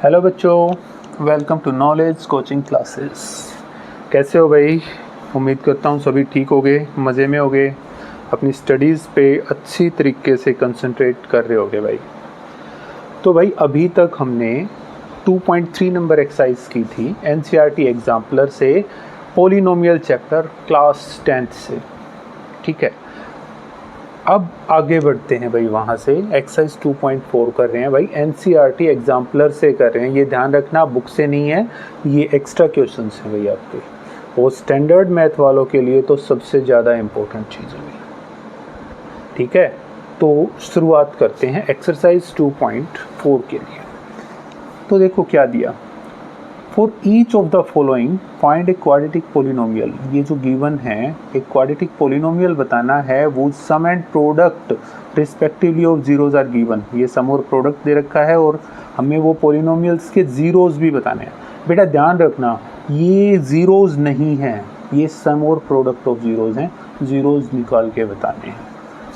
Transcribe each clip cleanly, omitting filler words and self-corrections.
Hello बच्चों, welcome to knowledge coaching classes. कैसे हो भाई? उम्मीद करता हूँ सभी ठीक होगे, मज़े में होगे, अपनी स्टडीज़ पे अच्छी तरीके से कंसंट्रेट कर रहे होगे भाई। तो भाई अभी तक हमने 2.3 नंबर एक्सरसाइज की थी एनसीईआरटी एग्जाम्पलर से, पोलिनोमियल चैप्टर क्लास 10th से। ठीक है, अब आगे बढ़ते हैं भाई। वहाँ से एक्सरसाइज 2.4 कर रहे हैं भाई, एनसीईआरटी एग्जाम्पलर से कर रहे हैं। ये ध्यान रखना, बुक से नहीं है, ये एक्स्ट्रा क्वेश्चंस हैं भाई आपके। वो स्टैंडर्ड मैथ वालों के लिए तो सबसे ज़्यादा इम्पोर्टेंट चीज़ है भाई। ठीक है, तो शुरुआत करते हैं एक्सरसाइज 2.4 के लिए। तो देखो क्या दिया, for each of the following find a quadratic polynomial. ये जो गिवन है, एक क्वाड्रेटिक पोलिनोमियल बताना है, वो sum and product respectively of zeros are given. ये सम और प्रोडक्ट दे रखा है और हमें वो पोलिनोमियल्स के जीरोज भी बताने हैं। बेटा ध्यान रखना, ये जीरोज नहीं हैं, ये सम और प्रोडक्ट ऑफ जीरोज हैं, जीरोज निकाल के बताने हैं।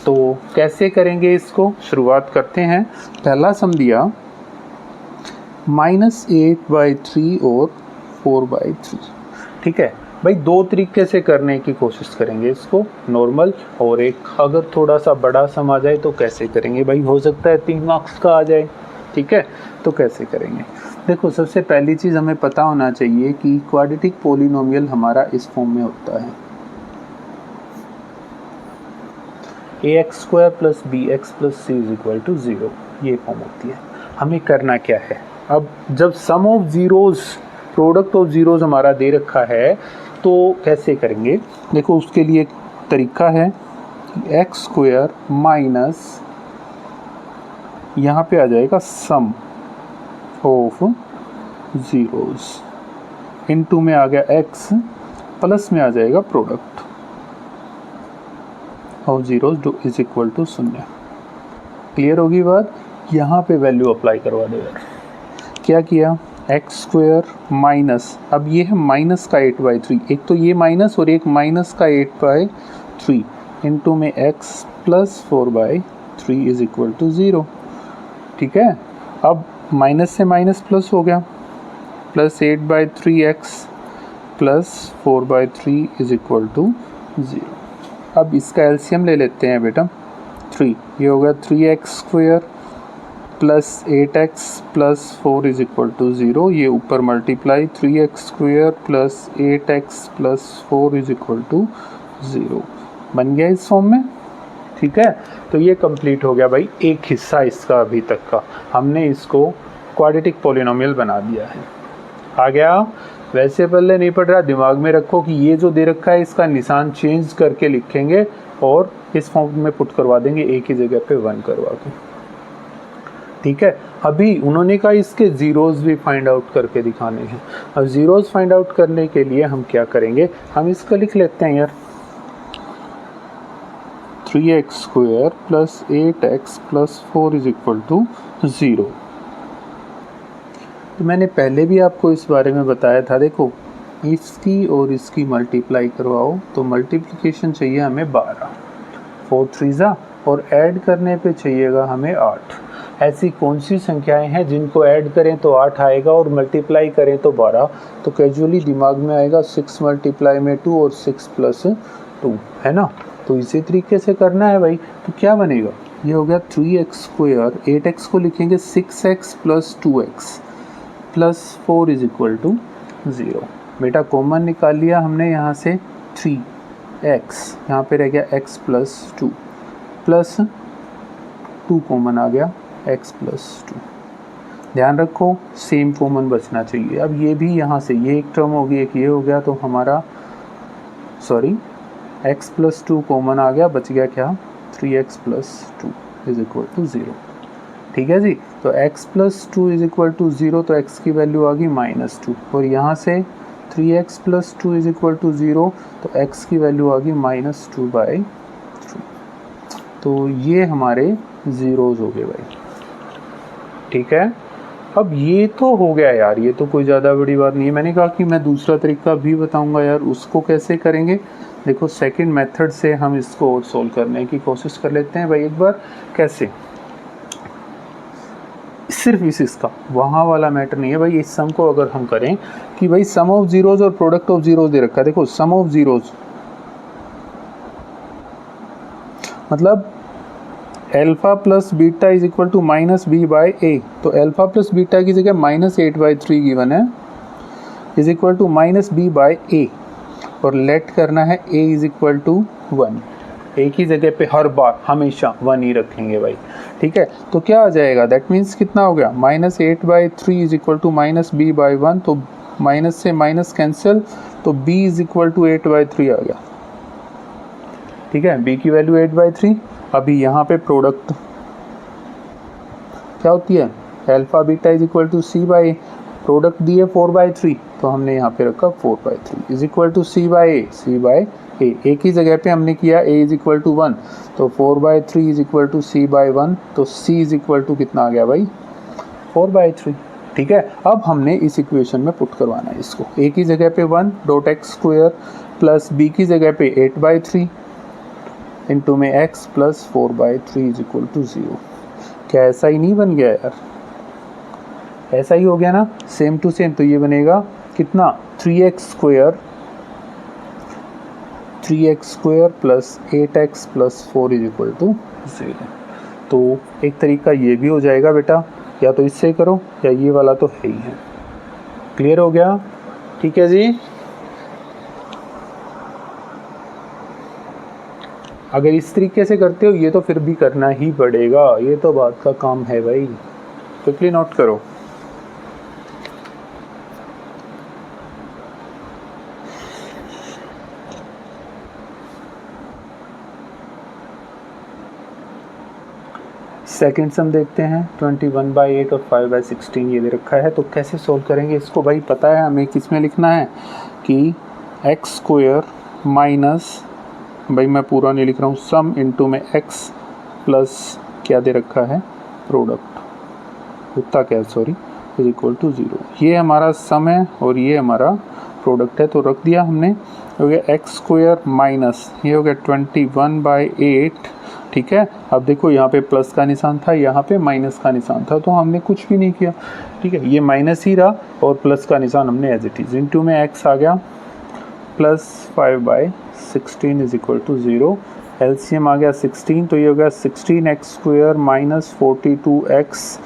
तो कैसे करेंगे इसको, शुरुआत करते हैं। पहला सम दिया -8/3 और 4/3। ठीक है भाई, दो तरीके से करने की कोशिश करेंगे इसको, नॉर्मल और एक अगर थोड़ा सा बड़ा सम आ जाए तो कैसे करेंगे भाई, हो सकता है 3 मार्क्स का आ जाए। ठीक है, तो कैसे करेंगे? देखो, सबसे पहली चीज़ हमें पता होना चाहिए कि क्वाड्रेटिक पोलिनोमियल हमारा इस फॉर्म में होता है, ax² + bx + c = 0। ये फॉर्म होती है। हमें करना क्या है, अब जब sum of zeros, product of zeros हमारा दे रखा है तो कैसे करेंगे? देखो, उसके लिए एक तरीका है, x² माइनस यहाँ पे आ जाएगा सम ऑफ ज़ीरोज़, इनटू में आ गया x, प्लस में आ जाएगा प्रोडक्ट ऑफ ज़ीरोज़ जो इज इक्वल टू 0। क्लियर होगी बात? यहाँ पे वैल्यू अप्लाई करवा दो यार। क्या किया, x² माइनस, अब ये है माइनस का 8/3, एक तो ये माइनस और एक माइनस का 8/3, इनटू में x + 4/3 इज इक्वल टू 0। ठीक है, अब माइनस से माइनस प्लस हो गया, plus 8/3x + 4/3 is equal to 0। अब इसका एलसीएम ले लेते हैं बेटा, 3, ये होगा 3x² + 8x + 4 is equal to 0। ये ऊपर multiply 3x² + 8x + 4 is equal to 0 बन गया इस फॉर्म में। ठीक है, तो ये कंप्लीट हो गया भाई एक हिस्सा इसका। अभी तक का हमने इसको क्वाड्रेटिक पोलिनोमियल बना दिया है। आ गया? वैसे पहले नहीं पढ़ रहा, दिमाग में रखो कि ये जो दे रखा है इसका निशान चेंज करके लिखेंगे और इस फॉर्म में पुट करवा देंगे, एक ही जगह पे 1 करवा के। ठीक है, अभी उन्होंने कहा इसके ज़ीरोज़ भी फाइंड आउट करके दिखाने हैं। अब ज़ीरोज़ फाइंड आउट करने के लिए हम क्या करेंगे, हम इसका लिख लेते हैं यार, 3x² + 8x + 4 is equal to 0। तो मैंने पहले भी आपको इस बारे में बताया था। देखो, इसकी और इसकी मल्टीप्लाई करवाओ तो मल्टीप्लिकेशन चाहिए हमें 12, 4 3 और ऐड करने पे चाहिएगा हमें 8। ऐसी कौन सी संख्याएं हैं जिनको ऐड करें तो 8 आएगा और मल्टीप्लाई करें तो 12? तो कैजुअली दिमाग में आएगा 6 × 2 और 6 + 2, है ना? तो इसी तरीके से करना है भाई। तो क्या बनेगा, ये हो गया 3x², 8x को लिखेंगे 6x + 2x + 4 is equal to 0। बेटा कॉमन निकाल लिया हमने यहाँ से, 3x यहाँ पे रह गया x + 2 प्लस 2 कॉमन आ गया x + 2। ध्यान रखो, सेम कॉमन बचना चाहिए। अब ये भी यहाँ से, ये एक टर्म होगी, एक ये हो गया, तो हमारा x + 2 कॉमन आ गया, बच गया क्या, 3x + 2 इज इक्वल टू 0। ठीक है जी, तो x + 2 इज इक्वल टू 0, तो x की वैल्यू आ गई -2 और यहाँ से 3x + 2 इज इक्वल टू 0, तो x की वैल्यू आ गई -2/3। तो ये हमारे ज़ीरोज़ हो गए भाई। ठीक है, अब ये तो हो गया यार, ये तो कोई ज़्यादा बड़ी बात नहीं है। मैंने कहा कि मैं दूसरा तरीका भी बताऊंगा यार, उसको कैसे करेंगे। देखो, सेकंड मेथड से हम इसको और सोल्व करने की कोशिश कर लेते हैं भाई एक बार। कैसे? सिर्फ इसका, वहाँ वाला मैटर नहीं है भाई। इस सम को अगर हम करें कि भाई सम ऑफ जीरोज और प्रोडक्ट ऑफ जीरोज दे रखा है, देखो सम ऑफ जीरोज मतलब alpha plus beta is equal to minus B by A, तो एल्फा प्लस बीटा की जगह -8/3 गिवन है is equal to minus B by A, और लेट करना है A is equal to 1। A की जगह पे हर बार हमेशा 1 ही रखेंगे भाई, ठीक है। तो क्या आ जाएगा, दैट मीन्स कितना हो गया, -8/3 is equal to minus B by 1, तो माइनस से माइनस कैंसिल, तो b इज इक्वल टू 8/3 आ गया, ठीक है। b की वैल्यू 8/3। अभी यहाँ पे प्रोडक्ट क्या होती है, alpha beta is equal to C by, product दी है 4/3, तो हमने यहाँ पे रखा 4/3 is equal to C by A, A की जगह पे हमने किया a इज इक्वल टू 1, तो 4/3 is equal to C by 1, तो c इज इक्वल टू कितना आ गया भाई 4/3, ठीक है। अब हमने इस इक्वेशन में पुट करवाना है इसको, a की जगह पे 1 dot x square plus b की जगह पे 8/3 इंटू में x plus 4/3 is equal to 0। क्या ऐसा ही नहीं बन गया यार, ऐसा ही हो गया ना, सेम टू सेम। तो ये बनेगा कितना 3x square plus 8x plus 4 is equal to 0। तो एक तरीका ये भी हो जाएगा बेटा, या तो इससे करो या ये वाला तो है ही है। क्लियर हो गया, ठीक है जी। अगर इस तरीके से करते हो ये तो फिर भी करना ही पड़ेगा, ये तो बात का काम है भाई, क्विकली नोट करो। सेकेंड सम देखते हैं, 21/8 और 5/16 ये दे रखा है। तो कैसे सोल्व करेंगे इसको भाई, पता है हमें किस में लिखना है कि एक्स स्क्वायर माइनस, भाई मैं पूरा नहीं लिख रहा हूँ, सम इंटू में x प्लस क्या दे रखा है प्रोडक्ट, उतना क्या सॉरी इज इक्वल टू 0। ये हमारा सम है और ये हमारा प्रोडक्ट है, तो रख दिया हमने, हो गया एक्स स्क्वायर माइनस, ये हो गया 21/8, ठीक है। अब देखो यहाँ पे प्लस का निशान था, यहाँ पे माइनस का निशान था, तो हमने कुछ भी नहीं किया, ठीक है। ये माइनस ही रहा और प्लस का निशान हमने एज इट इज, इंटू में x आ गया plus 5/16 is equal to 0। LCM आ गया 16, तो ये हो गया 16x square minus 42x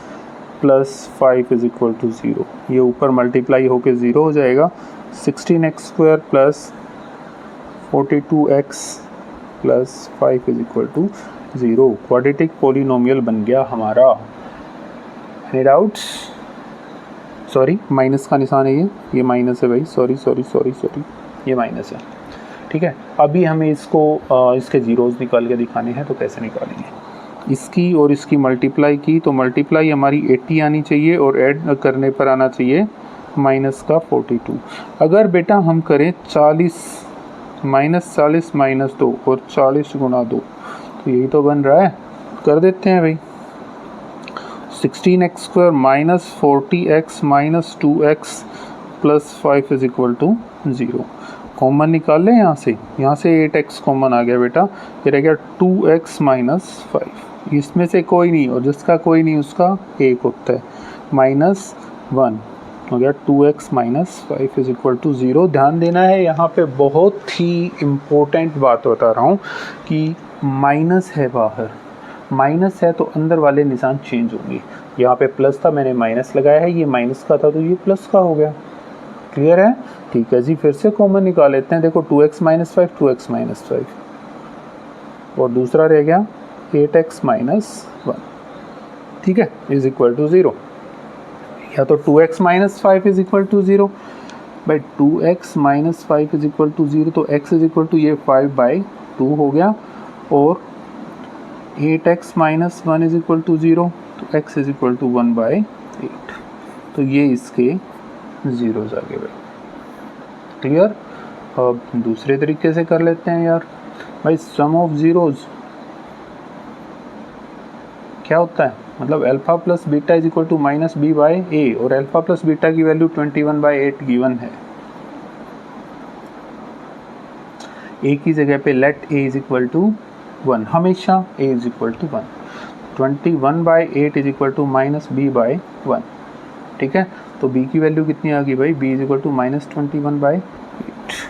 plus 5 is equal to 0। ये ऊपर मल्टीप्लाई होके 0 हो जाएगा, 16x square plus 42x plus 5 is equal to 0। Quadratic polynomial बन गया हमारा। Any doubts? सॉरी माइनस का निशान है, ये माइनस है भाई, सॉरी ये माइनस है, ठीक है। अभी हमें इसको इसके जीरोस निकाल के दिखाने हैं, तो कैसे निकालेंगे, इसकी और इसकी मल्टीप्लाई की, तो मल्टीप्लाई हमारी 80 आनी चाहिए और ऐड करने पर आना चाहिए माइनस का 42। अगर बेटा हम करें 40 माइनस 2 और 40 गुणा 2, तो यही तो बन रहा है, कर देते हैं भाई। 16x square minus 40x minus 2x plus 5 is equal to 0। Common निकाल लें यहाँ से 8x कॉमन आ गया बेटा, ये रह गया 2x माइनस 5, इसमें से कोई नहीं और जिसका कोई नहीं उसका 1 होता है, माइनस 1 हो गया 2x minus 5 is equal to 0। ध्यान देना है यहाँ पे, बहुत ही इम्पोर्टेंट बात बता रहा हूँ कि माइनस है बाहर, माइनस है तो अंदर वाले निशान चेंज होंगे। यहाँ पे प्लस था, मैंने माइनस लगाया है, ये माइनस का था तो ये प्लस का हो गया। क्लियर है, ठीक है जी। फिर से कॉमन निकाल लेते हैं, देखो 2x माइनस 5 2x माइनस 5 और दूसरा रह गया 8x माइनस 1, ठीक है, इज इक्वल टू 0। या तो 2x minus 5 is equal to 0, by 2x minus 5 is equal to 0, तो x इज इक्वल टू ये 5/2 हो गया, और 8x minus 1 is equal to 0, तो x इज इक्वल टू 1/8। तो ये इसके जीरोज आ गए भाई। क्लियर। अब दूसरे तरीके से कर लेते हैं यार भाई, सम ऑफ जीरोज क्या होता है, मतलब alpha plus beta is equal to minus B by A, और अल्फा प्लस बीटा की वैल्यू 21/8 गिवन है। ए की जगह पे let A is equal to 1, हमेशा A is equal to 1। 21/8 is equal to -b/1। ठीक है, तो b की वैल्यू कितनी आ गई भाई, b इज इक्वल टू -21/8।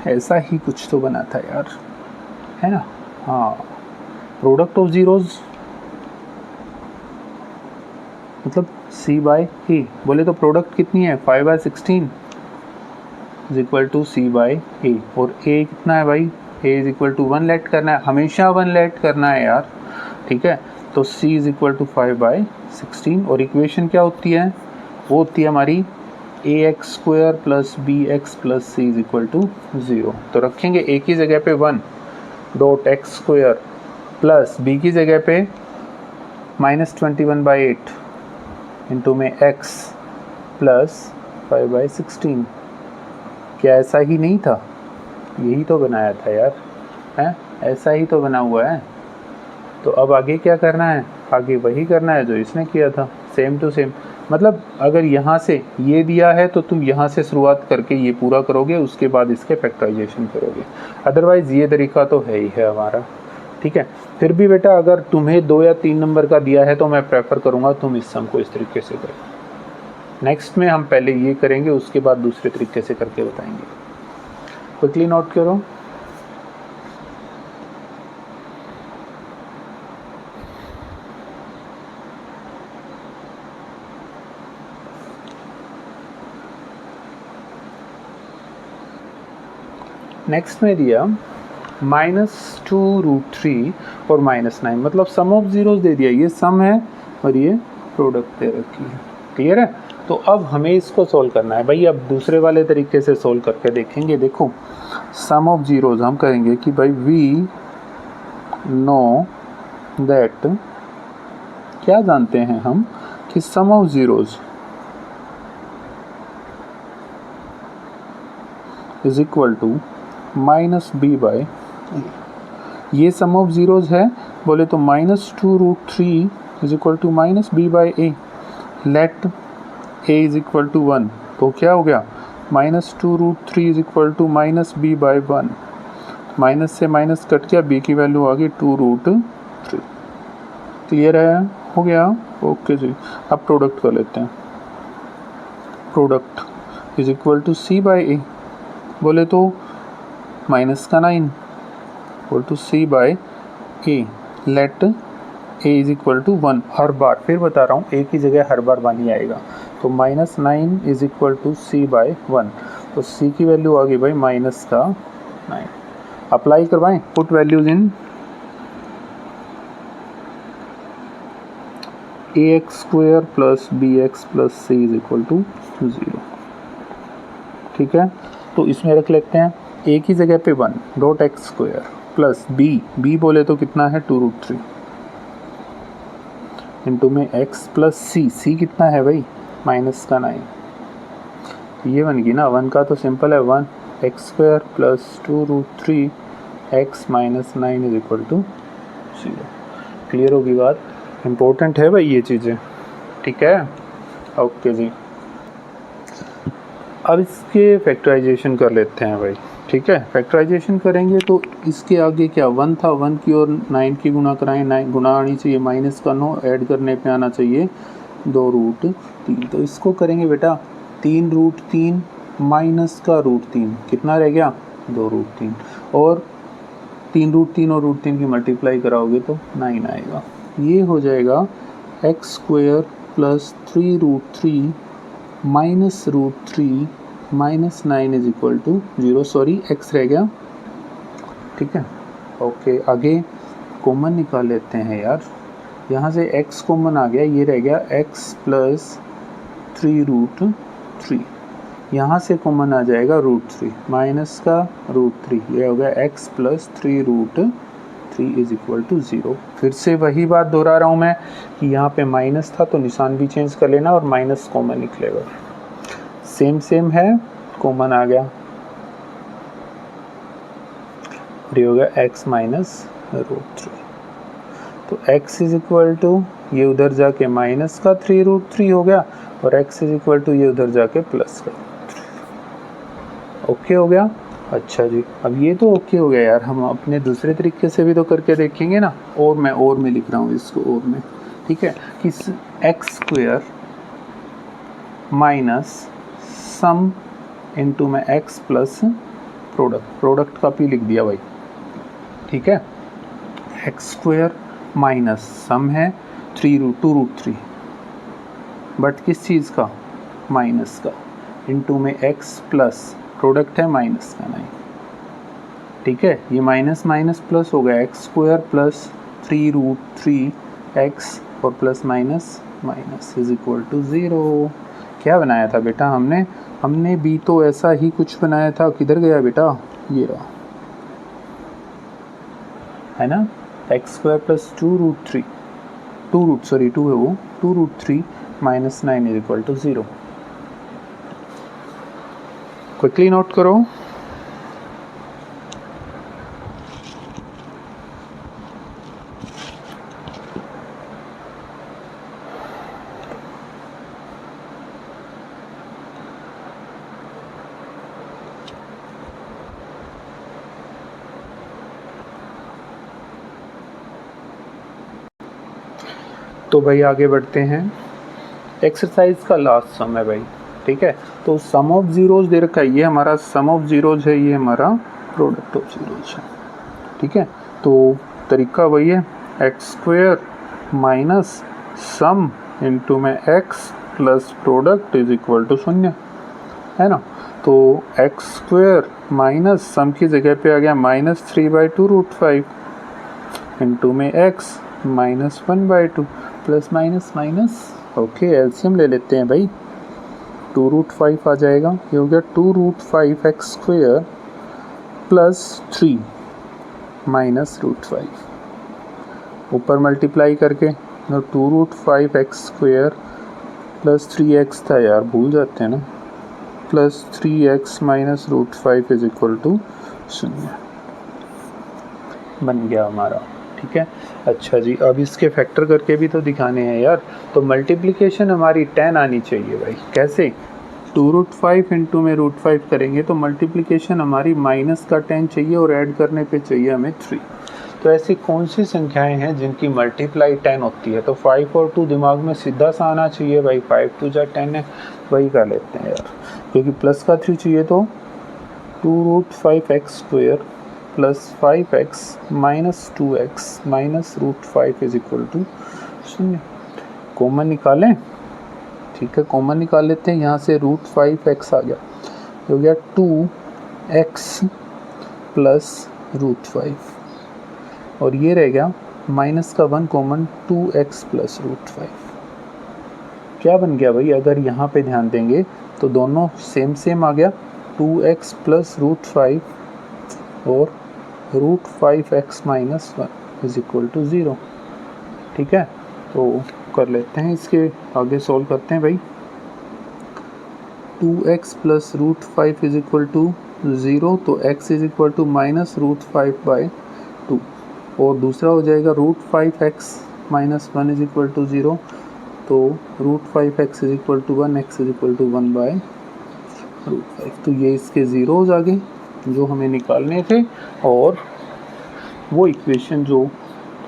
ऐसा ही कुछ तो बना था यार, है ना। हाँ, प्रोडक्ट ऑफ जीरोज मतलब c/a। बोले तो प्रोडक्ट कितनी है 5/16 इज इक्वल टू c/a। और a कितना है भाई, a is equal to 1 let करना है, हमेशा 1 लेट करना है यार। ठीक है, तो c इज इक्वल टू 5/16 और इक्वेशन क्या होती है, वो होती है हमारी ax² plus bx plus c is equal to 0। तो रखेंगे a की जगह पे 1.x² प्लस b की जगह पे -21/8 इंटू में x प्लस 5/16। क्या ऐसा ही नहीं था, यही तो बनाया था यार, हैं, ऐसा ही तो बना हुआ है। तो अब आगे क्या करना है, आगे वही करना है जो इसने किया था, सेम टू सेम। मतलब अगर यहाँ से ये दिया है तो तुम यहाँ से शुरुआत करके ये पूरा करोगे, उसके बाद इसके फैक्टराइजेशन करोगे। अदरवाइज़ ये तरीका तो है ही है हमारा। ठीक है, फिर भी बेटा अगर तुम्हें 2 या 3 नंबर का दिया है तो मैं प्रेफर करूँगा तुम इस सम को इस तरीके से करो। नेक्स्ट में हम पहले ये करेंगे, उसके बाद दूसरे तरीके से करके बताएंगे। क्विकली नोट करो। नेक्स्ट में दिया -2√3 और -9, मतलब सम ऑफ जीरोस दे दिया, ये सम है और ये प्रोडक्ट दे रखी है। क्लियर है, तो अब हमें इसको सोल्व करना है भाई। अब दूसरे वाले तरीके से सोल्व करके देखेंगे। देखो सम ऑफ जीरोस हम कहेंगे कि भाई वी नो दैट, क्या जानते हैं हम कि sum of zeros is equal to -b/a। ये सम ऑफ जीरोस है, बोले तो -2√3 is equal to -b/a। Let a is equal to 1, तो क्या हो गया -2√3 is equal to -b/1। Minus से माइनस कट गया, b की वैल्यू आ गई 2√3। क्लियर है, हो गया, ओके जी। अब प्रोडक्ट कर लेते हैं। Product is equal to c/a, बोले तो -9 equal to c/a। Let a is equal to 1। हर बार फिर बता रहा हूँ, a की जगह हर बार 1 ही आएगा। तो -9 इज इक्वल टू c/1। तो c की वैल्यू आ गई भाई -9। अप्लाई करवाएं, put values in ax² plus bx plus c is equal to 0। ठीक है, तो इसमें रख लेते हैं a की जगह पे 1.x² प्लस b बोले तो कितना है 2√3 इंटू में x प्लस c कितना है भाई -9। ये बन गई ना, 1 का तो सिंपल है 1x² plus 2√3 x minus 9 is equal to 0। Clear होगी बात, इम्पोर्टेंट है भाई ये चीज़ें। ठीक है, ओके जी। अब इसके फैक्टराइजेशन कर लेते हैं भाई। ठीक है, फैक्टराइजेशन करेंगे तो इसके आगे क्या 1 था, 1 की और 9 की गुना कराएं, 9 गुना आनी चाहिए माइनस का 9, ऐड करने पे आना चाहिए 2√3। तो इसको करेंगे बेटा 3√3 माइनस का √3 कितना रह गया 2√3, और 3√3 और √3 की मल्टीप्लाई कराओगे तो 9 आएगा। ये हो जाएगा x² plus 3√3 minus √3 minus 9 is equal to 0। Sorry, x रह गया। ठीक है, ओके। आगे कॉमन निकाल लेते हैं यार, यहाँ से x कॉमन आ गया, ये रह गया x प्लस 3√3। यहाँ से कॉमन आ जाएगा √3 माइनस का √3, ये हो गया x plus 3√3 is equal to 0। फिर से वही बात दोहरा रहा हूँ मैं कि यहाँ पे माइनस था तो निशान भी चेंज कर लेना और माइनस कॉमन निकलेगा। सेम है, कॉमन आ गया, ये हो गया x माइनस √3। तो x इज इक्वल टू ये उधर जाके माइनस का 3√3 हो गया और x इज इक्वल टू ये उधर जाके प्लस का 3। ओके हो गया। अच्छा जी, अब ये तो ओके हो गया यार, हम अपने दूसरे तरीके से भी तो करके देखेंगे ना। और मैं लिख रहा हूँ इसको, और में ठीक है, कि x square minus sum into में एक्स प्लस प्रोडक्ट का पी लिख दिया भाई, ठीक है। एक्स स्क्वायर माइनस सम है 2√3, बट किस चीज़ का, माइनस का, इंटू में एक्स प्लस प्रोडक्ट है माइनस का, नहीं, ठीक है। ये माइनस माइनस प्लस हो गया, एक्स स्क्वायर प्लस 3√3x और plus minus minus is equal to 0। क्या बनाया था बेटा हमने भी तो ऐसा ही कुछ बनाया था, किधर गया बेटा, ये रहा, है ना, एक्स स्क्वायर प्लस 2√3 2 है वो, 2√3 minus 9 is equal to 0। Quickly note करो। तो भाई आगे बढ़ते हैं, एक्सरसाइज का लास्ट सम है भाई, ठीक है। तो सम ऑफ जीरोज दे रखा है, ये हमारा सम ऑफ जीरोज है, ये हमारा प्रोडक्ट ऑफ जीरोज है, ठीक है। तो तरीका वही है, X square minus sum into में X plus product is equal to 0, है ना। तो एक्स स्क्वायर माइनस सम की जगह पे आ गया -3/2√5 इंटू में x -1/2 plus minus minus, okay LCM ले लेते हैं भाई, 2√5 आ जाएगा, ये हो गया 2√5x स्क्वायर प्लस 3 माइनस √5, ऊपर मल्टीप्लाई करके 2√5x स्क्वायर प्लस 3x था यार, भूल जाते हैं ना, plus 3x minus √5 is equal to 0 बन गया हमारा, ठीक है। अच्छा जी, अब इसके फैक्टर करके भी तो दिखाने हैं यार, तो मल्टीप्लिकेशन हमारी 10 आनी चाहिए भाई, कैसे, 2√5 इंटू में √5 करेंगे तो मल्टीप्लिकेशन हमारी माइनस का 10 चाहिए और ऐड करने पे चाहिए हमें 3। तो ऐसी कौन सी संख्याएं हैं जिनकी मल्टीप्लाई 10 होती है, तो 5 और 2 दिमाग में सीधा सा आना चाहिए भाई, 5 2 जा 10 है, वही कर लेते हैं यार, क्योंकि प्लस का 3 चाहिए, तो 2√5x square plus 5x minus 2x minus √5 is equal to 0। Common निकालें, ठीक है, कॉमन निकाल लेते हैं, यहाँ से √5x आ गया, हो गया 2x प्लस √5 और ये रह गया माइनस का 1 कॉमन, 2x प्लस √5। क्या बन गया भाई, अगर यहाँ पे ध्यान देंगे तो दोनों सेम सेम आ गया, 2x प्लस √5 और √5x minus 1 is equal to 0, ठीक है। तो कर लेते हैं, इसके आगे सॉल्व करते हैं भाई, 2x plus √5 is equal to 0, तो x is equal to minus √5/2 और दूसरा हो जाएगा √5x minus 1 is equal to 0, तो √5x is equal to 1, x is equal to 1/√5। तो ये इसके ज़ीरोज़ आ गए जो हमें निकालने थे, और वो इक्वेशन जो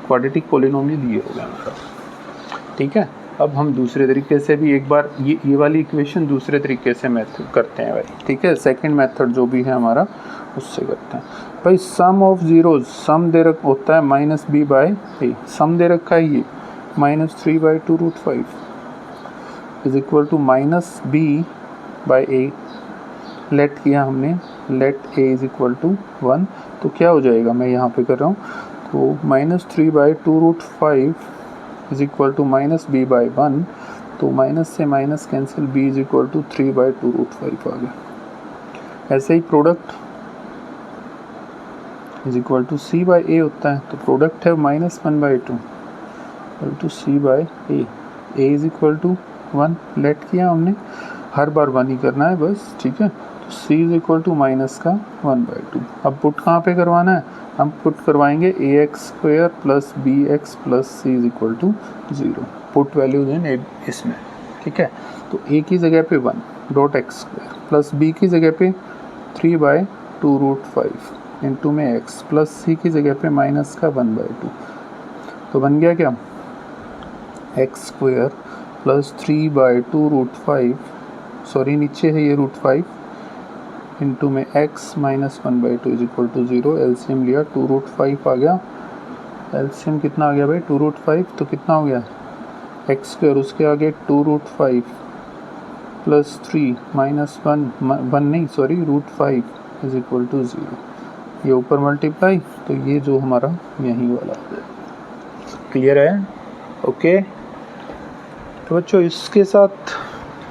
क्वाड्रेटिक पॉलिनोमियल दिए हो गया हमारा, ठीक है। अब हम दूसरे तरीके से भी एक बार ये वाली इक्वेशन दूसरे तरीके से मेथड करते हैं भाई, ठीक है, सेकंड मेथड जो भी है हमारा उससे करते हैं भाई। सम ऑफ जीरोज, सम दे रखा होता है -b/a, सम दे रखा है ये -3/2√5 is equal to -b/a, let किया हमने, let a is equal to 1, तो क्या हो जाएगा, मैं यहाँ पे कर रहा हूँ, तो -3/2√5 इज इक्वल टू -b/1, तो माइनस से minus cancel, b is equal to 3/2√5 आ गया। ऐसे ही product is equal to c/a होता है, तो प्रोडक्ट है -1/2 to c/a, a is equal to 1, let किया हमने, हर बार 1 ही करना है बस, ठीक है। तो c is equal to minus का 1/2। अब पुट कहाँ पे करवाना है, हम पुट करवाएंगे ax square plus bx plus c is equal to 0, put values in इसमें, ठीक है। तो a की जगह पे 1 dot x square plus b की जगह पे 3/2√5 इंटू में x प्लस c की जगह पे माइनस का 1/2, तो बन गया क्या, एक्स स्क्वायर प्लस 3/2√5, सॉरी नीचे है ये √5 इंटू में x minus 1/2 is equal to 0। LCM लिया 2√5 आ गया। एलसीएम कितना आ गया भाई 2√5, तो कितना हो गया एक्स स्क्वायर, उसके आगे 2√5 प्लस 3 माइनस 1 नहीं सॉरी √5 इज इक्वल टू 0। ये ऊपर मल्टीप्लाई, तो ये जो हमारा यहीं वाला है। क्लियर है? ओके तो बच्चों इसके साथ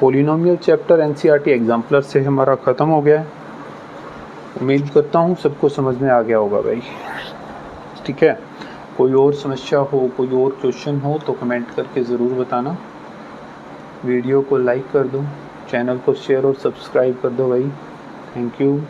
पॉलिनोमियल चैप्टर एनसीईआरटी एग्जाम्पलर से हमारा ख़त्म हो गया है। उम्मीद करता हूँ सबको समझ में आ गया होगा भाई। ठीक है, कोई और समस्या हो, कोई और क्वेश्चन हो तो कमेंट करके ज़रूर बताना। वीडियो को लाइक कर दो, चैनल को शेयर और सब्सक्राइब कर दो भाई। Thank you.